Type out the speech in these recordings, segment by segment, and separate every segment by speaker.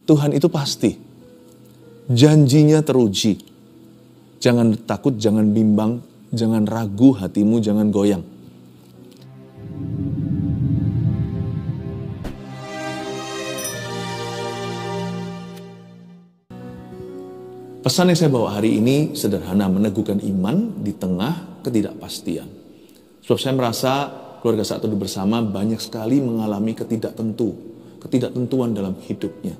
Speaker 1: Tuhan itu pasti. Janjinya teruji. Jangan takut, jangan bimbang, jangan ragu hatimu, jangan goyang. Pesan yang saya bawa hari ini sederhana, meneguhkan iman di tengah ketidakpastian. Sebab saya merasa keluarga Saat Teduh Bersama banyak sekali mengalami ketidaktentuan dalam hidupnya.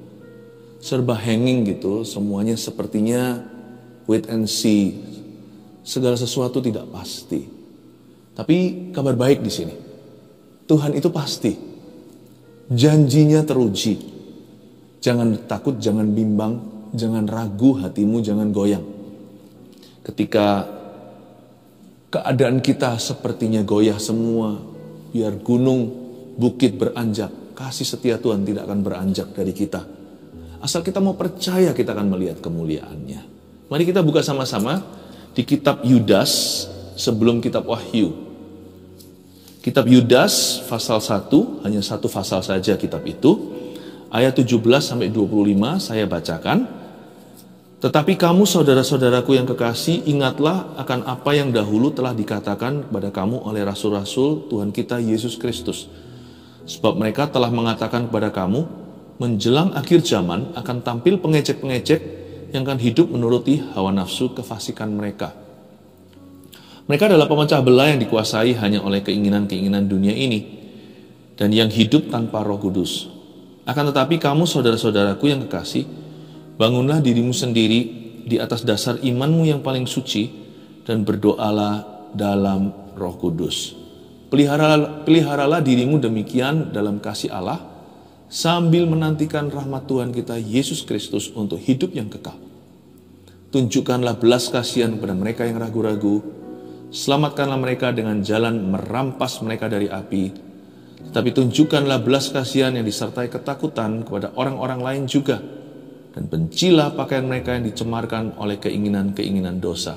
Speaker 1: Serba hanging gitu, semuanya sepertinya wait and see. Segala sesuatu tidak pasti. Tapi kabar baik di sini. Tuhan itu pasti. Janjinya teruji. Jangan takut, jangan bimbang, jangan ragu hatimu, jangan goyang. Ketika keadaan kita sepertinya goyah semua, biar gunung, bukit beranjak, kasih setia Tuhan tidak akan beranjak dari kita. Asal kita mau percaya, kita akan melihat kemuliaannya. Mari kita buka sama-sama di kitab Yudas sebelum kitab Wahyu. Kitab Yudas pasal 1, hanya satu pasal saja kitab itu. Ayat 17-25 saya bacakan. Tetapi kamu saudara-saudaraku yang kekasih, ingatlah akan apa yang dahulu telah dikatakan kepada kamu oleh rasul-rasul Tuhan kita Yesus Kristus. Sebab mereka telah mengatakan kepada kamu, menjelang akhir zaman akan tampil pengecek-pengecek yang akan hidup menuruti hawa nafsu kefasikan mereka. Mereka adalah pemecah belah yang dikuasai hanya oleh keinginan-keinginan dunia ini dan yang hidup tanpa Roh Kudus. Akan tetapi kamu saudara-saudaraku yang kekasih, bangunlah dirimu sendiri di atas dasar imanmu yang paling suci dan berdoalah dalam Roh Kudus. Peliharalah dirimu demikian dalam kasih Allah, sambil menantikan rahmat Tuhan kita Yesus Kristus untuk hidup yang kekal. Tunjukkanlah belas kasihan kepada mereka yang ragu-ragu, selamatkanlah mereka dengan jalan merampas mereka dari api, tetapi tunjukkanlah belas kasihan yang disertai ketakutan kepada orang-orang lain juga, dan bencilah pakaian mereka yang dicemarkan oleh keinginan-keinginan dosa.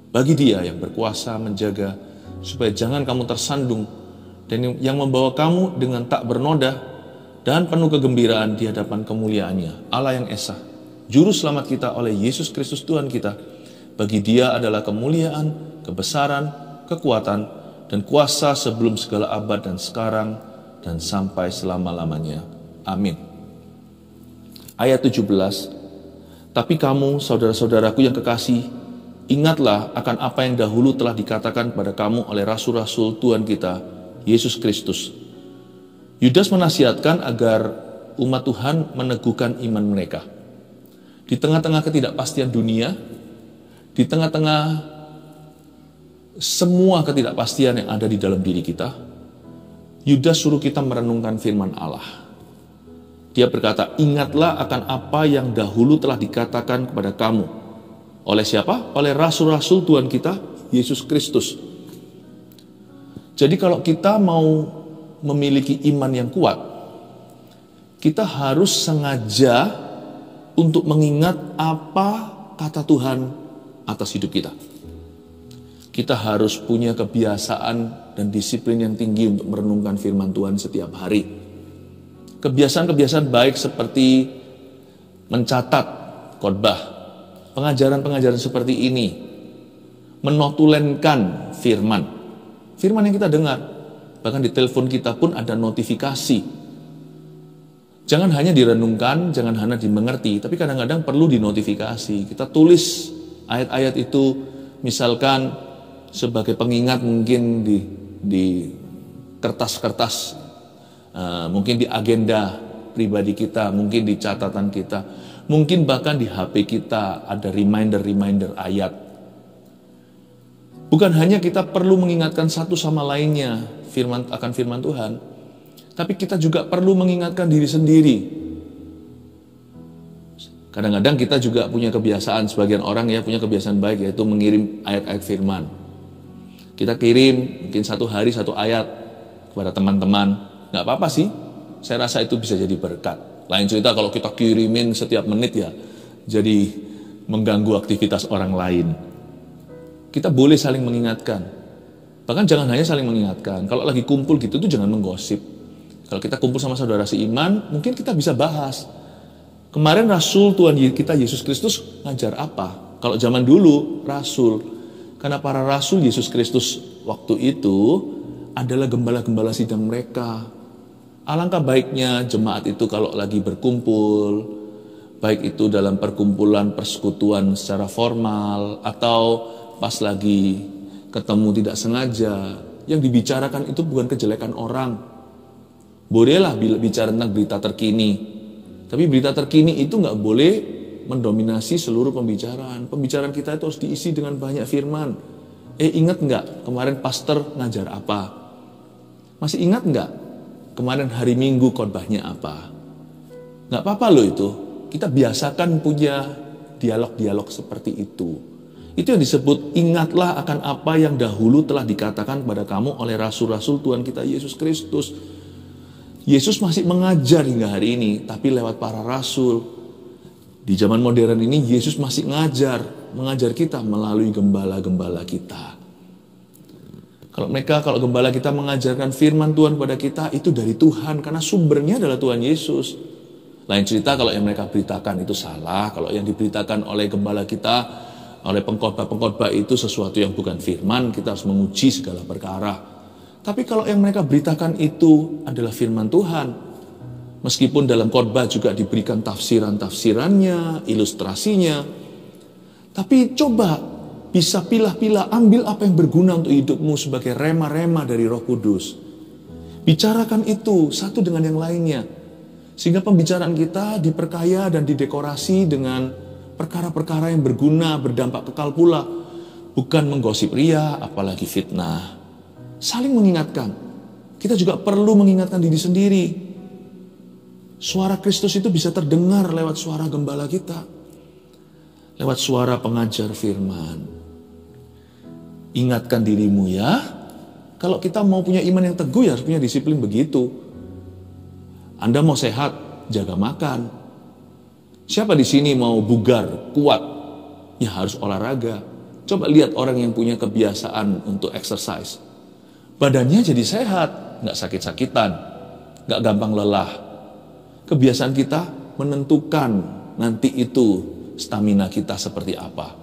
Speaker 1: Bagi Dia yang berkuasa menjaga supaya jangan kamu tersandung, dan yang membawa kamu dengan tak bernoda dan penuh kegembiraan di hadapan kemuliaannya, Allah yang Esa, Juru Selamat kita oleh Yesus Kristus Tuhan kita. Bagi Dia adalah kemuliaan, kebesaran, kekuatan, dan kuasa sebelum segala abad dan sekarang, dan sampai selama-lamanya. Amin. Ayat 17, tapi kamu, saudara-saudaraku yang kekasih, ingatlah akan apa yang dahulu telah dikatakan kepada kamu oleh rasul-rasul Tuhan kita, Yesus Kristus. Yudas menasihatkan agar umat Tuhan meneguhkan iman mereka. Di tengah-tengah ketidakpastian dunia, di tengah-tengah semua ketidakpastian yang ada di dalam diri kita, Yudas suruh kita merenungkan firman Allah. Dia berkata, ingatlah akan apa yang dahulu telah dikatakan kepada kamu. Oleh siapa? Oleh rasul-rasul Tuhan kita, Yesus Kristus. Jadi kalau kita mau memiliki iman yang kuat, kita harus sengaja untuk mengingat apa kata Tuhan atas hidup kita. Kita harus punya kebiasaan dan disiplin yang tinggi untuk merenungkan firman Tuhan setiap hari. Kebiasaan-kebiasaan baik seperti mencatat khotbah, pengajaran-pengajaran seperti ini, menotulenkan firman yang kita dengar. Bahkan di telepon kita pun ada notifikasi. Jangan hanya direnungkan, jangan hanya dimengerti, tapi kadang-kadang perlu dinotifikasi. Kita tulis ayat-ayat itu, misalkan sebagai pengingat mungkin di kertas-kertas, mungkin di agenda pribadi kita, mungkin di catatan kita, mungkin bahkan di HP kita ada reminder ayat. Bukan hanya kita perlu mengingatkan satu sama lainnya akan firman Tuhan, tapi kita juga perlu mengingatkan diri sendiri. Kadang-kadang kita juga punya kebiasaan, sebagian orang ya punya kebiasaan baik, yaitu mengirim ayat-ayat firman. Kita kirim mungkin satu hari satu ayat kepada teman-teman. Gak apa-apa sih, saya rasa itu bisa jadi berkat. Lain cerita kalau kita kirimin setiap menit ya, jadi mengganggu aktivitas orang lain. Kita boleh saling mengingatkan. Bahkan jangan hanya saling mengingatkan. Kalau lagi kumpul gitu tuh jangan menggosip. Kalau kita kumpul sama saudara seiman, mungkin kita bisa bahas. Kemarin Rasul Tuhan kita Yesus Kristus ngajar apa? Kalau zaman dulu Rasul, karena para Rasul Yesus Kristus waktu itu adalah gembala-gembala sidang mereka. Alangkah baiknya jemaat itu kalau lagi berkumpul, baik itu dalam perkumpulan persekutuan secara formal atau pas lagi ketemu tidak sengaja, yang dibicarakan itu bukan kejelekan orang. Bolehlah bicara tentang berita terkini, tapi berita terkini itu nggak boleh mendominasi seluruh pembicaraan. Pembicaraan kita itu harus diisi dengan banyak firman. Ingat nggak kemarin pastor ngajar apa? Masih ingat nggak kemarin hari Minggu khotbahnya apa? Nggak apa-apa loh itu. Kita biasakan punya dialog-dialog seperti itu. Itu yang disebut ingatlah akan apa yang dahulu telah dikatakan kepada kamu oleh rasul-rasul Tuhan kita Yesus Kristus. Yesus masih mengajar hingga hari ini, tapi lewat para rasul. Di zaman modern ini Yesus masih mengajar kita melalui gembala-gembala kita. Kalau gembala kita mengajarkan firman Tuhan kepada kita, itu dari Tuhan, karena sumbernya adalah Tuhan Yesus. Lain cerita kalau yang mereka beritakan itu salah, kalau yang diberitakan oleh gembala kita, oleh pengkhotbah-pengkhotbah itu sesuatu yang bukan firman, kita harus menguji segala perkara. Tapi kalau yang mereka beritakan itu adalah firman Tuhan, meskipun dalam khotbah juga diberikan tafsiran-tafsirannya, ilustrasinya, tapi coba bisa pilah-pilah, ambil apa yang berguna untuk hidupmu sebagai rema-rema dari Roh Kudus. Bicarakan itu satu dengan yang lainnya, sehingga pembicaraan kita diperkaya dan didekorasi dengan perkara-perkara yang berguna, berdampak kekal pula. Bukan menggosip ria, apalagi fitnah. Saling mengingatkan. Kita juga perlu mengingatkan diri sendiri. Suara Kristus itu bisa terdengar lewat suara gembala kita, lewat suara pengajar firman. Ingatkan dirimu ya. Kalau kita mau punya iman yang teguh, ya harus punya disiplin begitu. Anda mau sehat, jaga makan. Siapa di sini mau bugar, kuat? Ya harus olahraga. Coba lihat orang yang punya kebiasaan untuk exercise. Badannya jadi sehat, nggak sakit-sakitan, nggak gampang lelah. Kebiasaan kita menentukan nanti itu stamina kita seperti apa.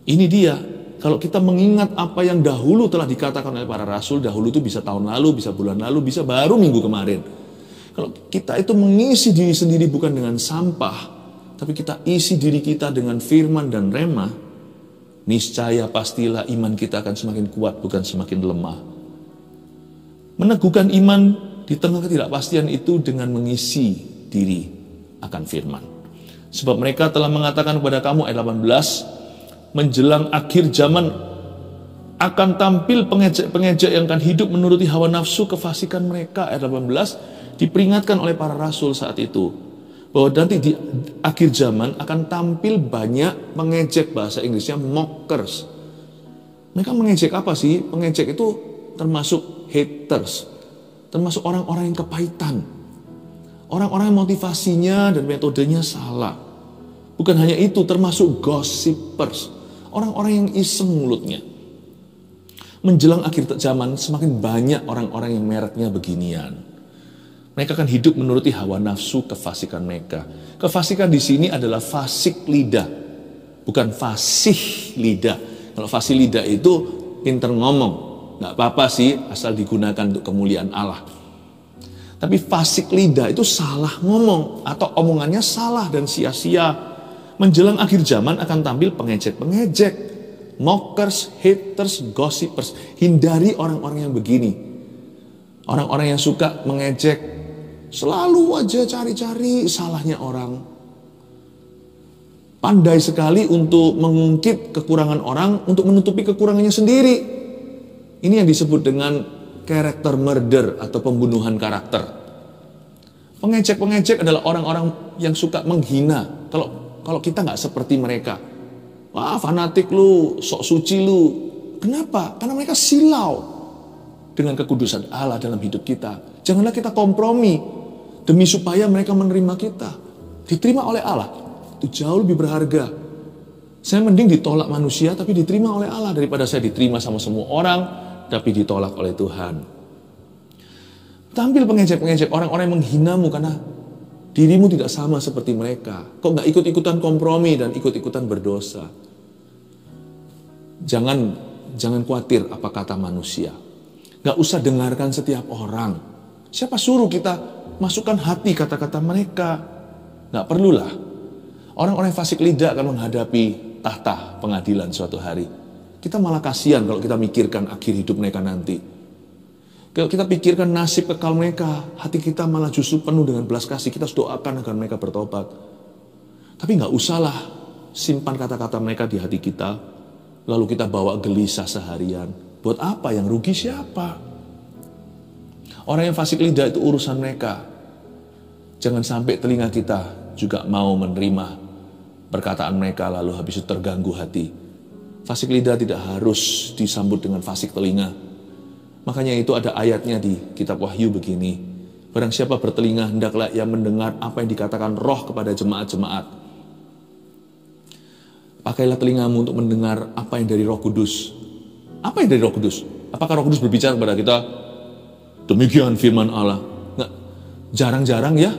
Speaker 1: Ini dia, kalau kita mengingat apa yang dahulu telah dikatakan oleh para rasul, dahulu itu bisa tahun lalu, bisa bulan lalu, bisa baru minggu kemarin. Kalau kita itu mengisi diri sendiri bukan dengan sampah, tapi kita isi diri kita dengan firman dan rema, niscaya pastilah iman kita akan semakin kuat, bukan semakin lemah. Meneguhkan iman di tengah ketidakpastian itu dengan mengisi diri akan firman. Sebab mereka telah mengatakan kepada kamu, ayat 18, menjelang akhir zaman akan tampil pengejek-pengejek yang akan hidup menuruti hawa nafsu kefasikan mereka. Ayat 18 diperingatkan oleh para rasul saat itu, bahwa nanti di akhir zaman akan tampil banyak pengejek, bahasa Inggrisnya mockers. Mereka mengejek apa sih? Pengejek itu termasuk haters, termasuk orang-orang yang kepahitan, orang-orang yang motivasinya dan metodenya salah. Bukan hanya itu, termasuk gossipers, orang-orang yang iseng mulutnya. Menjelang akhir zaman semakin banyak orang-orang yang mereknya beginian. Mereka akan hidup menuruti hawa nafsu kefasikan mereka. Kefasikan di sini adalah fasik lidah, bukan fasih lidah. Kalau fasih lidah itu pinter ngomong, nggak apa-apa sih asal digunakan untuk kemuliaan Allah. Tapi fasik lidah itu salah ngomong atau omongannya salah dan sia-sia. Menjelang akhir zaman akan tampil pengejek-pengejek, mockers, haters, gossipers. Hindari orang-orang yang begini. Orang-orang yang suka mengejek, selalu aja cari-cari salahnya orang. Pandai sekali untuk mengungkit kekurangan orang untuk menutupi kekurangannya sendiri. Ini yang disebut dengan character murder atau pembunuhan karakter. Pengejek-pengejek adalah orang-orang yang suka menghina. Kalau kita nggak seperti mereka, wah fanatik lu, sok suci lu. Kenapa? Karena mereka silau dengan kekudusan Allah dalam hidup kita. Janganlah kita kompromi demi supaya mereka menerima kita, diterima oleh Allah. Itu jauh lebih berharga. Saya mending ditolak manusia tapi diterima oleh Allah daripada saya diterima sama semua orang tapi ditolak oleh Tuhan. Tampil pengejek-pengejek, orang-orang yang menghinamu karena Dirimu tidak sama seperti mereka. Kok nggak ikut-ikutan kompromi dan ikut-ikutan berdosa? Jangan khawatir apa kata manusia. Nggak usah dengarkan setiap orang. Siapa suruh kita masukkan hati kata-kata mereka? Nggak perlulah. Orang-orang fasik lidah akan menghadapi tahta pengadilan suatu hari. Kita malah kasihan kalau kita mikirkan akhir hidup mereka nanti. Kalau kita pikirkan nasib kekal mereka, hati kita malah justru penuh dengan belas kasih. Kita harus doakan agar mereka bertobat. Tapi nggak usahlah simpan kata-kata mereka di hati kita, lalu kita bawa gelisah seharian. Buat apa? Yang rugi siapa? Orang yang fasik lidah itu urusan mereka. Jangan sampai telinga kita juga mau menerima perkataan mereka lalu habis itu terganggu hati. Fasik lidah tidak harus disambut dengan fasik telinga. Makanya itu ada ayatnya di kitab Wahyu begini. Barang siapa bertelinga, hendaklah ia mendengar apa yang dikatakan roh kepada jemaat-jemaat. Pakailah telingamu untuk mendengar apa yang dari Roh Kudus. Apa yang dari Roh Kudus? Apakah Roh Kudus berbicara kepada kita? Demikian firman Allah. Nggak, jarang-jarang ya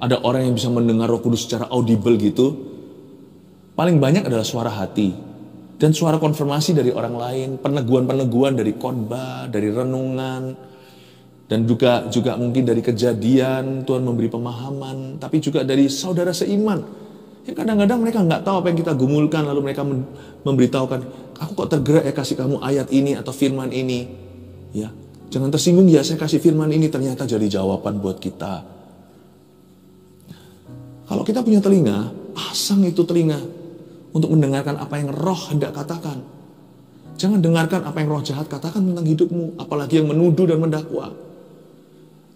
Speaker 1: ada orang yang bisa mendengar Roh Kudus secara audible gitu. Paling banyak adalah suara hati. Dan suara konfirmasi dari orang lain, peneguhan-peneguhan dari khotbah, dari renungan, dan juga mungkin dari kejadian, Tuhan memberi pemahaman, tapi juga dari saudara seiman. Yang kadang-kadang mereka nggak tahu apa yang kita gumulkan, lalu mereka memberitahukan, aku kok tergerak ya kasih kamu ayat ini atau firman ini. Ya, jangan tersinggung ya, saya kasih firman ini ternyata jadi jawaban buat kita. Kalau kita punya telinga, pasang itu telinga untuk mendengarkan apa yang roh hendak katakan. Jangan dengarkan apa yang roh jahat katakan tentang hidupmu, apalagi yang menuduh dan mendakwa.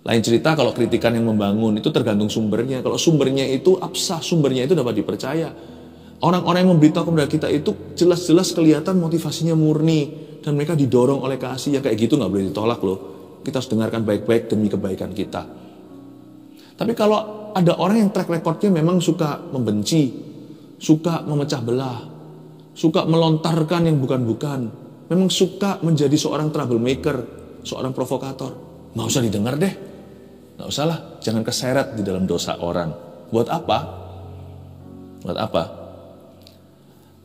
Speaker 1: Lain cerita kalau kritikan yang membangun, itu tergantung sumbernya. Kalau sumbernya itu absah, sumbernya itu dapat dipercaya. Orang-orang yang memberitahu kepada kita itu jelas-jelas kelihatan motivasinya murni, dan mereka didorong oleh kasih. Yang kayak gitu nggak boleh ditolak loh. Kita harus dengarkan baik-baik demi kebaikan kita. Tapi kalau ada orang yang track recordnya memang suka membenci, suka memecah belah, suka melontarkan yang bukan-bukan, memang suka menjadi seorang troublemaker, seorang provokator, nggak usah didengar deh, nggak usahlah, jangan keseret di dalam dosa orang. Buat apa? Buat apa?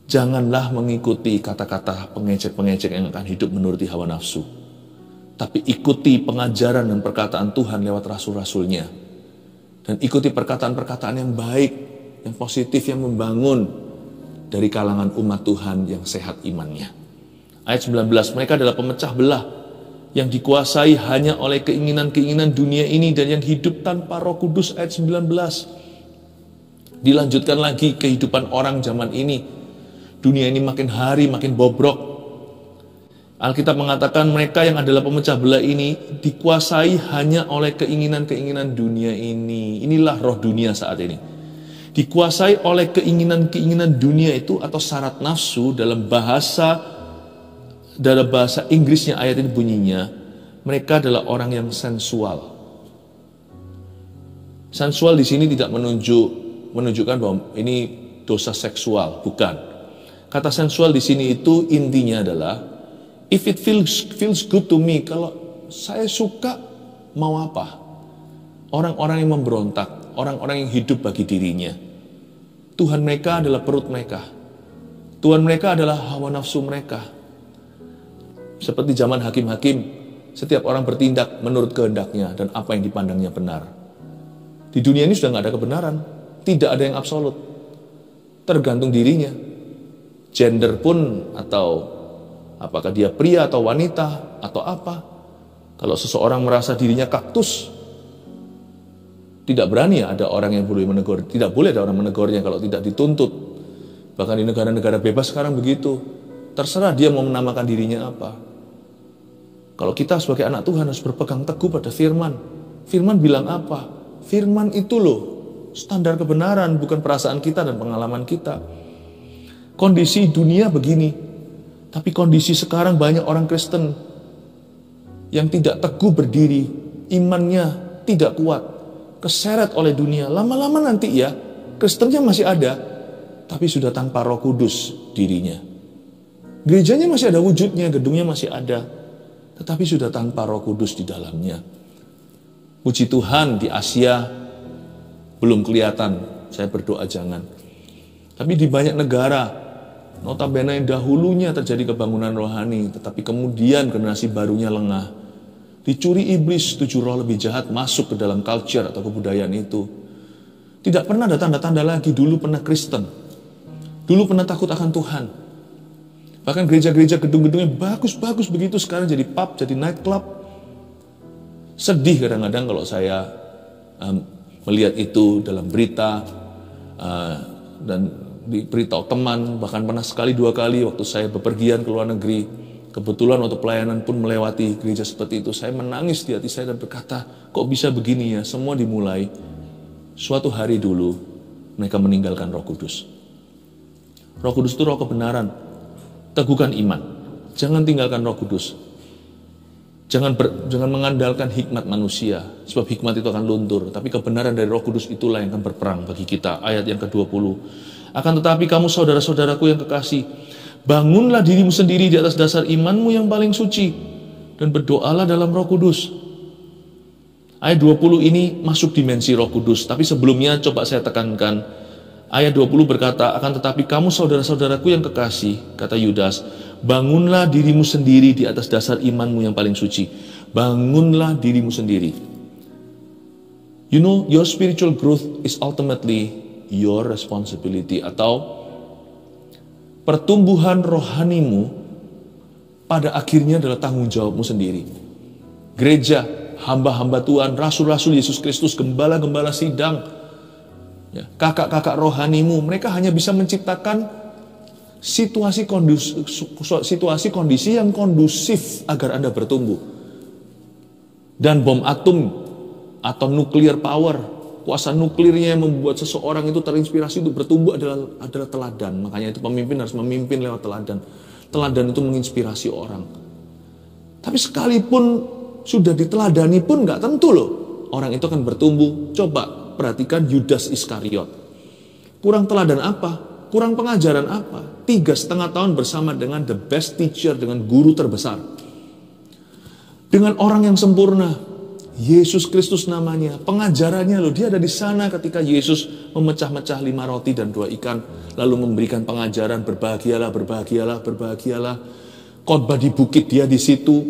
Speaker 1: Janganlah mengikuti kata-kata pengecek-pengecek yang akan hidup menuruti hawa nafsu, tapi ikuti pengajaran dan perkataan Tuhan lewat rasul-rasulnya, dan ikuti perkataan-perkataan yang baik, yang positif, yang membangun dari kalangan umat Tuhan yang sehat imannya. Ayat 19, mereka adalah pemecah belah yang dikuasai hanya oleh keinginan-keinginan dunia ini dan yang hidup tanpa Roh Kudus. Ayat 19. Dilanjutkan lagi kehidupan orang zaman ini. Dunia ini makin hari makin bobrok. Alkitab mengatakan mereka yang adalah pemecah belah ini dikuasai hanya oleh keinginan-keinginan dunia ini. Inilah roh dunia saat ini. Dikuasai oleh keinginan-keinginan dunia itu atau syarat nafsu. Dalam bahasa Inggrisnya ayat ini bunyinya, mereka adalah orang yang sensual. Sensual di sini tidak menunjukkan bahwa ini dosa seksual, bukan. Kata sensual di sini itu intinya adalah if it feels good to me, kalau saya suka mau apa? Orang-orang yang memberontak, orang-orang yang hidup bagi dirinya. Tuhan mereka adalah perut mereka. Tuhan mereka adalah hawa nafsu mereka. Seperti zaman hakim-hakim, setiap orang bertindak menurut kehendaknya dan apa yang dipandangnya benar. Di dunia ini sudah nggak ada kebenaran, tidak ada yang absolut. Tergantung dirinya. Gender pun, atau apakah dia pria atau wanita atau apa. Kalau seseorang merasa dirinya kaktus, tidak berani ada orang yang boleh menegur. Tidak boleh ada orang menegurnya kalau tidak dituntut. Bahkan di negara-negara bebas sekarang begitu. Terserah dia mau menamakan dirinya apa. Kalau kita sebagai anak Tuhan harus berpegang teguh pada firman. Firman bilang apa? Firman itu loh standar kebenaran, bukan perasaan kita dan pengalaman kita. Kondisi dunia begini. Tapi kondisi sekarang banyak orang Kristen yang tidak teguh berdiri. Imannya tidak kuat. Keseret oleh dunia, lama-lama nanti ya Kristennya masih ada, tapi sudah tanpa Roh Kudus dirinya. Gerejanya masih ada wujudnya, gedungnya masih ada, tetapi sudah tanpa Roh Kudus di dalamnya. Puji Tuhan di Asia Belum kelihatan, saya berdoa jangan. Tapi di banyak negara, notabene dahulunya terjadi kebangunan rohani, tetapi kemudian generasi barunya lengah. Dicuri iblis, 7 roh lebih jahat masuk ke dalam culture atau kebudayaan itu. Tidak pernah ada tanda-tanda lagi, dulu pernah Kristen. Dulu pernah takut akan Tuhan. Bahkan gereja-gereja gedung-gedungnya bagus-bagus begitu, sekarang jadi pub, jadi nightclub. Sedih kadang-kadang kalau saya melihat itu dalam berita, dan diberitahu teman, bahkan pernah sekali 2 kali waktu saya bepergian ke luar negeri, kebetulan waktu pelayanan pun melewati gereja seperti itu, saya menangis di hati saya dan berkata, kok bisa begini ya, semua dimulai suatu hari dulu mereka meninggalkan Roh Kudus. Roh Kudus itu roh kebenaran, teguhkan iman, jangan tinggalkan Roh Kudus. Jangan mengandalkan hikmat manusia, sebab hikmat itu akan luntur. Tapi kebenaran dari Roh Kudus itulah yang akan berperang bagi kita. Ayat yang ke-20. Akan tetapi kamu saudara-saudaraku yang kekasih, bangunlah dirimu sendiri di atas dasar imanmu yang paling suci, dan berdoalah dalam Roh Kudus. Ayat 20 ini masuk dimensi Roh Kudus. Tapi sebelumnya coba saya tekankan. Ayat 20 berkata, akan tetapi kamu saudara-saudaraku yang kekasih, kata Yudas, bangunlah dirimu sendiri di atas dasar imanmu yang paling suci. Bangunlah dirimu sendiri. You know, your spiritual growth is ultimately your responsibility, atau pertumbuhan rohanimu pada akhirnya adalah tanggung jawabmu sendiri. Gereja, hamba-hamba Tuhan, rasul-rasul Yesus Kristus, gembala-gembala sidang, kakak-kakak rohanimu, mereka hanya bisa menciptakan situasi kondisi yang kondusif agar Anda bertumbuh. Dan bom atom atau nuclear power, kuasa nuklirnya yang membuat seseorang itu terinspirasi untuk bertumbuh adalah teladan. Makanya itu pemimpin harus memimpin lewat teladan. Teladan itu menginspirasi orang. Tapi sekalipun sudah diteladani pun nggak tentu loh orang itu akan bertumbuh. Coba perhatikan Yudas Iskariot. Kurang teladan apa? Kurang pengajaran apa? 3,5 tahun bersama dengan the best teacher, dengan guru terbesar. Dengan orang yang sempurna. Yesus Kristus namanya. Pengajarannya loh, dia ada di sana ketika Yesus memecah-mecah 5 roti dan 2 ikan. Lalu memberikan pengajaran, berbahagialah, berbahagialah, berbahagialah. Khotbah di bukit, dia di situ.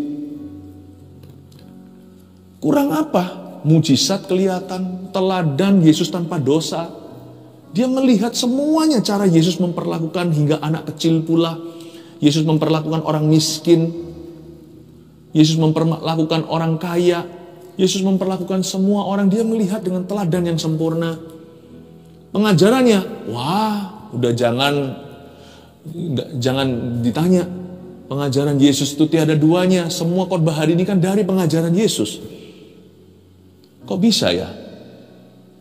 Speaker 1: Kurang apa? Mujizat kelihatan, teladan Yesus tanpa dosa. Dia melihat semuanya, cara Yesus memperlakukan hingga anak kecil pula. Yesus memperlakukan orang miskin. Yesus memperlakukan orang kaya. Yesus memperlakukan semua orang. Dia melihat dengan teladan yang sempurna. Pengajarannya, wah, udah jangan ditanya. Pengajaran Yesus itu tiada duanya. Semua khotbah hari ini kan dari pengajaran Yesus. Kok bisa ya?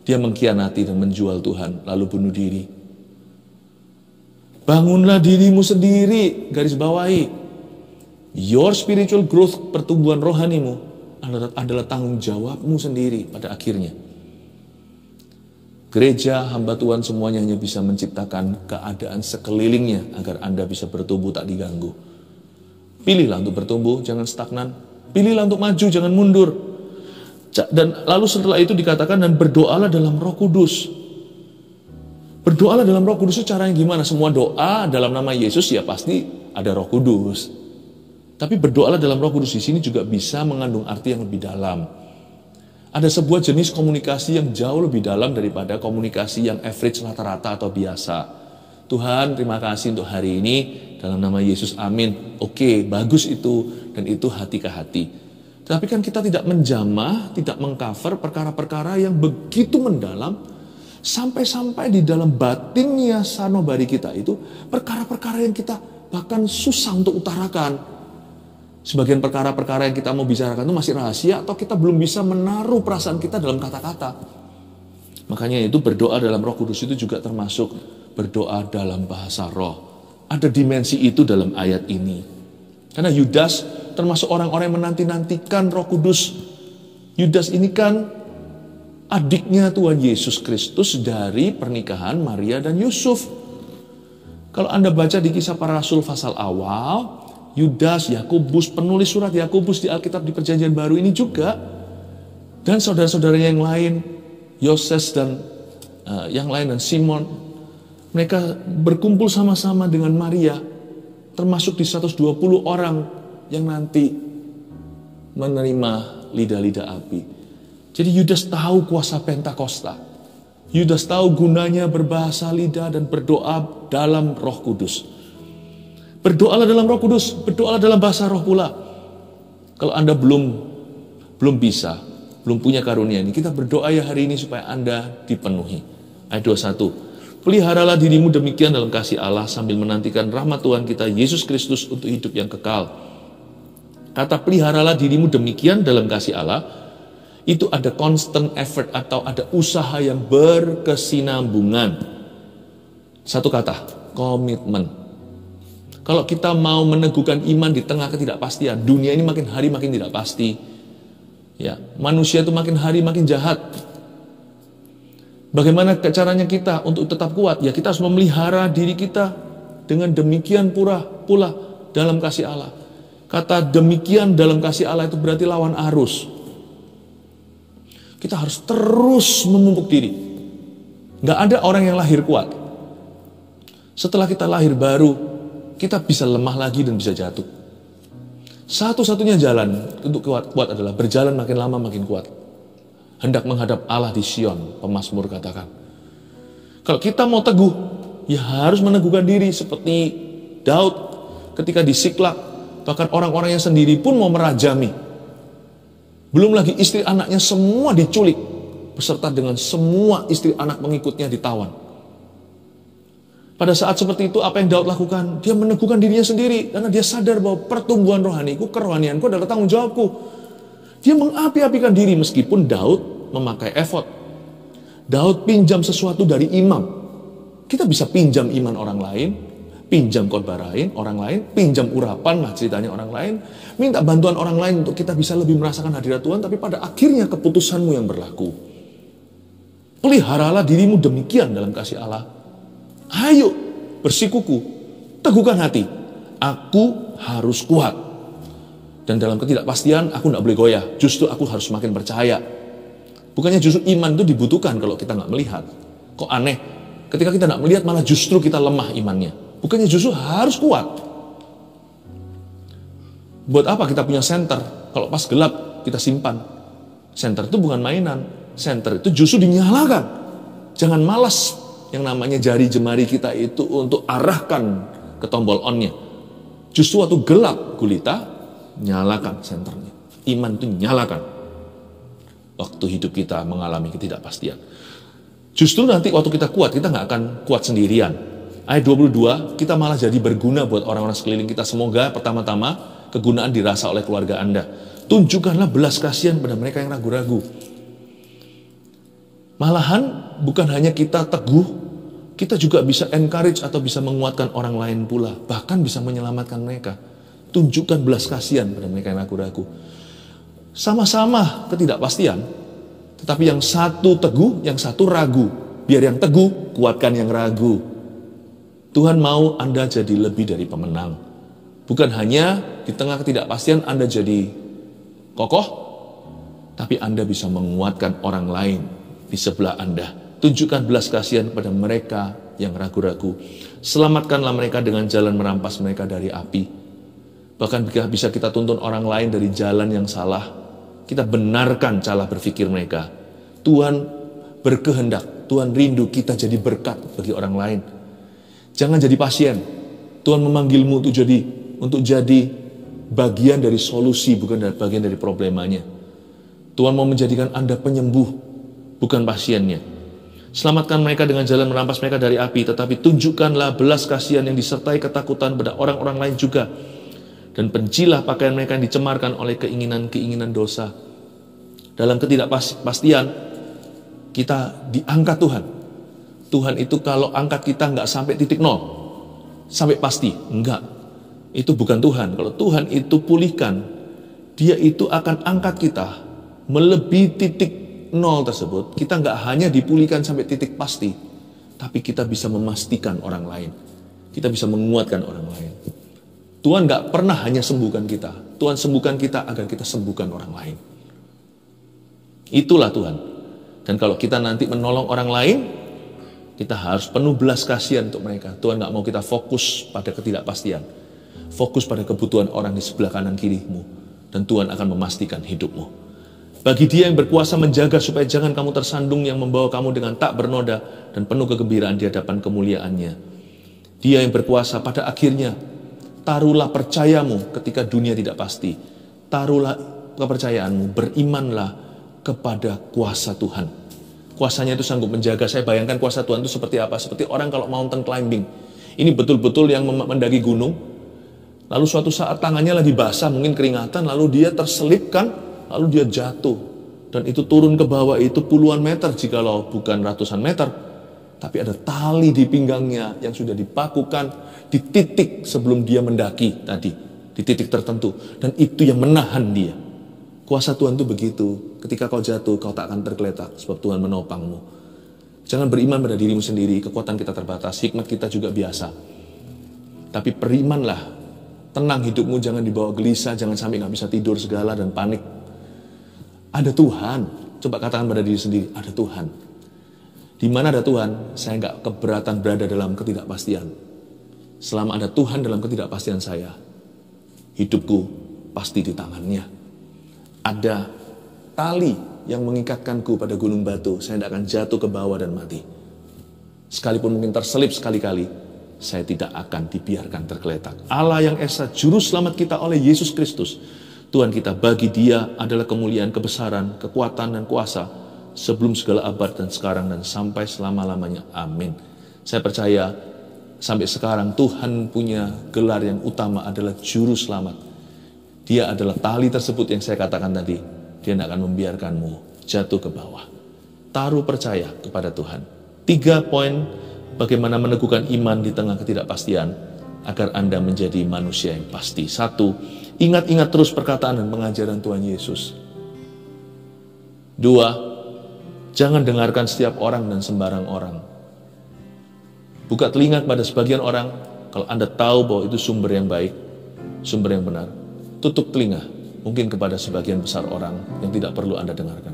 Speaker 1: Dia mengkhianati dan menjual Tuhan, lalu bunuh diri. Bangunlah dirimu sendiri, garis bawahi. Your spiritual growth, pertumbuhan rohanimu, adalah tanggung jawabmu sendiri pada akhirnya. Gereja, hamba Tuhan semuanya hanya bisa menciptakan keadaan sekelilingnya agar Anda bisa bertumbuh tak diganggu. Pilihlah untuk bertumbuh, jangan stagnan. Pilihlah untuk maju, jangan mundur. Dan lalu setelah itu dikatakan, dan berdoalah dalam Roh Kudus. Berdoalah dalam Roh Kudus itu caranya gimana? Semua doa dalam nama Yesus ya pasti ada Roh Kudus. Tapi berdoalah dalam Roh Kudus di sini juga bisa mengandung arti yang lebih dalam. Ada sebuah jenis komunikasi yang jauh lebih dalam daripada komunikasi yang average, rata-rata atau biasa. Tuhan, terima kasih untuk hari ini dalam nama Yesus, amin. Oke, bagus itu, dan itu hati ke hati. Tapi kan kita tidak menjamah, tidak mengcover perkara-perkara yang begitu mendalam, sampai-sampai di dalam batinnya sanubari kita itu, perkara-perkara yang kita bahkan susah untuk utarakan. Sebagian perkara-perkara yang kita mau bicarakan itu masih rahasia, atau kita belum bisa menaruh perasaan kita dalam kata-kata. Makanya itu berdoa dalam Roh Kudus itu juga termasuk berdoa dalam bahasa roh. Ada dimensi itu dalam ayat ini. Karena Yudas termasuk orang-orang yang menanti-nantikan Roh Kudus. Yudas ini kan adiknya Tuhan Yesus Kristus dari pernikahan Maria dan Yusuf. Kalau Anda baca di Kisah Para Rasul pasal awal, Yudas, Yakobus, penulis surat Yakobus di Alkitab di Perjanjian Baru ini juga, dan saudara-saudaranya yang lain, Yoses dan yang lain dan Simon, mereka berkumpul sama-sama dengan Maria, termasuk di 120 orang yang nanti menerima lidah-lidah api. Jadi Yudas tahu kuasa Pentakosta. Yudas tahu gunanya berbahasa lidah dan berdoa dalam Roh Kudus. Berdoalah dalam Roh Kudus, berdoalah dalam bahasa Roh pula. Kalau Anda belum bisa, belum punya karunia ini, kita berdoa ya hari ini supaya Anda dipenuhi. Ayat 21. Peliharalah dirimu demikian dalam kasih Allah sambil menantikan rahmat Tuhan kita Yesus Kristus untuk hidup yang kekal. Kata peliharalah dirimu demikian dalam kasih Allah, itu ada constant effort atau ada usaha yang berkesinambungan. Satu kata, komitmen. Kalau kita mau meneguhkan iman di tengah ketidakpastian, dunia ini makin hari makin tidak pasti. Ya, manusia itu makin hari makin jahat. Bagaimana caranya kita untuk tetap kuat? Ya, kita harus memelihara diri kita dengan demikian pula dalam kasih Allah. Kata demikian dalam kasih Allah itu berarti lawan arus. Kita harus terus memupuk diri. Gak ada orang yang lahir kuat. Setelah kita lahir baru, kita bisa lemah lagi dan bisa jatuh. Satu-satunya jalan untuk kuat adalah berjalan makin lama makin kuat. Hendak menghadap Allah di Sion, pemazmur katakan. Kalau kita mau teguh, ya harus meneguhkan diri seperti Daud ketika di Siklak. Bahkan orang-orangnya sendiri pun mau merajami. Belum lagi istri anaknya semua diculik, beserta dengan semua istri anak pengikutnya ditawan. Pada saat seperti itu, apa yang Daud lakukan? Dia meneguhkan dirinya sendiri, karena dia sadar bahwa pertumbuhan rohaniku, kerohanianku adalah tanggung jawabku. Dia mengapi-apikan diri meskipun Daud memakai efod. Daud pinjam sesuatu dari imam. Kita bisa pinjam iman orang lain, pinjam khotbah orang lain, pinjam urapan lah ceritanya orang lain, minta bantuan orang lain untuk kita bisa lebih merasakan hadirat Tuhan, tapi pada akhirnya keputusanmu yang berlaku. Peliharalah dirimu demikian dalam kasih Allah. Ayo bersikuku, teguhkan hati. Aku harus kuat. Dan dalam ketidakpastian aku tidak boleh goyah. Justru aku harus semakin percaya. Bukannya justru iman itu dibutuhkan kalau kita nggak melihat. Kok aneh? Ketika kita nggak melihat malah justru kita lemah imannya. Bukannya justru harus kuat. Buat apa kita punya senter? Kalau pas gelap kita simpan. Senter itu bukan mainan. Senter itu justru dinyalakan. Jangan malas yang namanya jari jemari kita itu untuk arahkan ke tombol on-nya. Justru waktu gelap gulita, nyalakan senternya. Iman itu nyalakan. Waktu hidup kita mengalami ketidakpastian. Justru nanti waktu kita kuat, kita nggak akan kuat sendirian. Ayat 22, kita malah jadi berguna buat orang-orang sekeliling kita. Semoga pertama-tama kegunaan dirasa oleh keluarga Anda. Tunjukkanlah belas kasihan pada mereka yang ragu-ragu. Malahan bukan hanya kita teguh, kita juga bisa encourage atau bisa menguatkan orang lain pula. Bahkan bisa menyelamatkan mereka. Tunjukkan belas kasihan pada mereka yang ragu-ragu. Sama-sama ketidakpastian, tetapi yang satu teguh, yang satu ragu. Biar yang teguh, kuatkan yang ragu. Tuhan mau Anda jadi lebih dari pemenang. Bukan hanya di tengah ketidakpastian Anda jadi kokoh, tapi Anda bisa menguatkan orang lain di sebelah Anda. Tunjukkan belas kasihan kepada mereka yang ragu-ragu. Selamatkanlah mereka dengan jalan merampas mereka dari api. Bahkan bisa kita tuntun orang lain dari jalan yang salah. Kita benarkan cara berpikir mereka. Tuhan berkehendak, Tuhan rindu kita jadi berkat bagi orang lain. Jangan jadi pasien. Tuhan memanggilmu untuk jadi bagian dari solusi, bukan bagian dari problemanya. Tuhan mau menjadikan Anda penyembuh, bukan pasiennya. Selamatkan mereka dengan jalan merampas mereka dari api, tetapi tunjukkanlah belas kasihan yang disertai ketakutan pada orang-orang lain juga. Dan bencilah pakaian mereka yang dicemarkan oleh keinginan-keinginan dosa. Dalam ketidakpastian, kita diangkat Tuhan. Tuhan itu kalau angkat kita nggak sampai titik nol, sampai pasti, enggak. Itu bukan Tuhan. Kalau Tuhan itu pulihkan, Dia itu akan angkat kita melebihi titik nol tersebut. Kita nggak hanya dipulihkan sampai titik pasti, tapi kita bisa memastikan orang lain. Kita bisa menguatkan orang lain. Tuhan nggak pernah hanya sembuhkan kita. Tuhan sembuhkan kita agar kita sembuhkan orang lain. Itulah Tuhan. Dan kalau kita nanti menolong orang lain, Kita harus penuh belas kasihan untuk mereka. Tuhan gak mau kita fokus pada ketidakpastian. Fokus pada kebutuhan orang di sebelah kanan kirimu. Dan Tuhan akan memastikan hidupmu. Bagi Dia yang berkuasa menjaga supaya jangan kamu tersandung, yang membawa kamu dengan tak bernoda dan penuh kegembiraan di hadapan kemuliaannya. Dia yang berkuasa pada akhirnya. Taruhlah percayamu ketika dunia tidak pasti. Taruhlah kepercayaanmu, berimanlah kepada kuasa Tuhan. Kuasanya itu sanggup menjaga. Saya bayangkan kuasa Tuhan itu seperti apa? Seperti orang kalau mountain climbing. Ini betul-betul yang mendaki gunung. Lalu suatu saat tangannya lagi basah, mungkin keringatan, lalu dia terselipkan, lalu dia jatuh. Dan itu turun ke bawah itu puluhan meter, jikalau bukan ratusan meter. Tapi ada tali di pinggangnya yang sudah dipakukan di titik sebelum dia mendaki tadi. Di titik tertentu. Dan itu yang menahan dia. Kuasa Tuhan itu begitu. Ketika kau jatuh, kau tak akan tergeletak. Sebab Tuhan menopangmu. Jangan beriman pada dirimu sendiri. Kekuatan kita terbatas. Hikmat kita juga biasa. Tapi berimanlah. Tenang hidupmu. Jangan dibawa gelisah. Jangan sampai gak bisa tidur segala dan panik. Ada Tuhan. Coba katakan pada diri sendiri. Ada Tuhan. Di mana ada Tuhan, saya gak keberatan berada dalam ketidakpastian. Selama ada Tuhan dalam ketidakpastian saya, hidupku pasti di tangannya. Ada tali yang mengikatkanku pada gunung batu. Saya tidak akan jatuh ke bawah dan mati. Sekalipun mungkin terselip sekali-kali, saya tidak akan dibiarkan tergeletak. Allah yang Esa, Juru Selamat kita oleh Yesus Kristus. Tuhan kita, bagi Dia adalah kemuliaan, kebesaran, kekuatan, dan kuasa. Sebelum segala abad dan sekarang dan sampai selama-lamanya. Amin. Saya percaya sampai sekarang Tuhan punya gelar yang utama adalah Juru Selamat. Dia adalah tali tersebut yang saya katakan tadi. Dia tidak akan membiarkanmu jatuh ke bawah. Taruh percaya kepada Tuhan. 3 poin bagaimana meneguhkan iman di tengah ketidakpastian agar Anda menjadi manusia yang pasti. 1, ingat-ingat terus perkataan dan pengajaran Tuhan Yesus. 2, jangan dengarkan setiap orang dan sembarang orang. Buka telinga kepada sebagian orang kalau Anda tahu bahwa itu sumber yang baik, sumber yang benar. Tutup telinga mungkin kepada sebagian besar orang yang tidak perlu Anda dengarkan.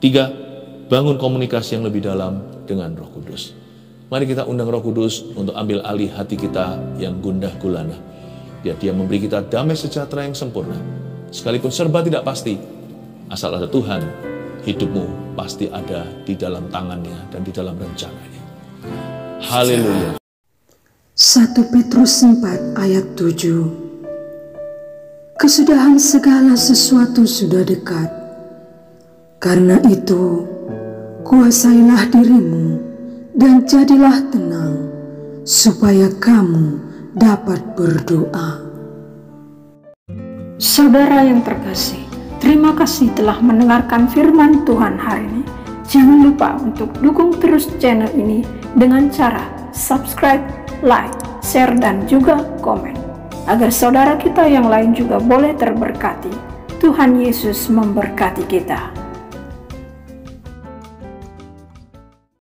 Speaker 1: 3, bangun komunikasi yang lebih dalam dengan Roh Kudus. Mari kita undang Roh Kudus untuk ambil alih hati kita yang gundah gulana. Biar Dia memberi kita damai sejahtera yang sempurna. Sekalipun serba tidak pasti, asal ada Tuhan, hidupmu pasti ada di dalam tangannya dan di dalam rencananya. Haleluya.
Speaker 2: 1 Petrus 4 ayat 7. Kesudahan segala sesuatu sudah dekat. Karena itu, kuasailah dirimu dan jadilah tenang, supaya kamu dapat berdoa.
Speaker 3: Saudara yang terkasih, terima kasih telah mendengarkan firman Tuhan hari ini. Jangan lupa untuk dukung terus channel ini dengan cara subscribe, like, share, dan juga komen. Agar saudara kita yang lain juga boleh terberkati. Tuhan Yesus memberkati kita.